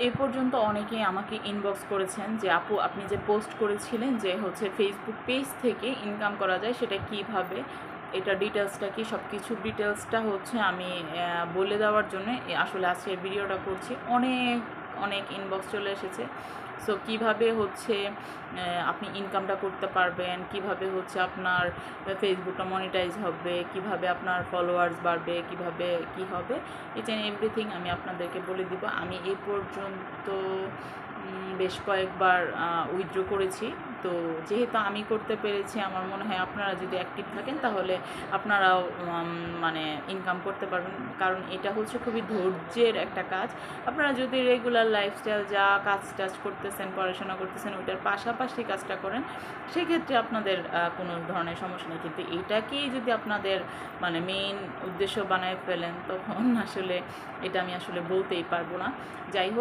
এই পর্যন্ত অনেকেই আমাকে ইনবক্স করেছেন যে আপু আপনি যে পোস্ট করেছিলেন যে হচ্ছে ফেসবুক পেজ থেকে ইনকাম করা যায় সেটা কিভাবে, এটা ডিটেলসটা কি, সব কিছুর ডিটেলসটা হচ্ছে আমি বলে দেওয়ার জন্য আসলে আজকে ভিডিওটা করছি। অনেক অনেক ইনবক্স চলে এসেছে। সো কীভাবে হচ্ছে আপনি ইনকামটা করতে পারবেন, কিভাবে হচ্ছে আপনার ফেসবুকটা মনিটাইজ হবে, কিভাবে আপনার ফলোয়ার্স বাড়বে, কিভাবে কি হবে, ইচ অ্যান্ড এভরিথিং আমি আপনাদেরকে বলে দিব। আমি এই পর্যন্ত বেশ কয়েকবার উইথড্র করেছি। তো যেহেতু আমি করতে পেরেছি, আমার মনে হয় আপনারা যদি অ্যাক্টিভ থাকেন তাহলে আপনারাও মানে ইনকাম করতে পারবেন। কারণ এটা হচ্ছে খুবই ধৈর্যের একটা কাজ। আপনারা যদি রেগুলার লাইফস্টাইল যা কাজ টাজ করতেছেন, পড়াশোনা করতেছেন, ওইটার পাশাপাশি কাজটা করেন, সেক্ষেত্রে আপনাদের কোনো ধরনের সমস্যা নেই। কিন্তু এটাকেই যদি আপনাদের মানে মেইন উদ্দেশ্য বানায় ফেলেন, তখন আসলে এটা আমি আসলে বলতেই পারবো না। যাই হোক,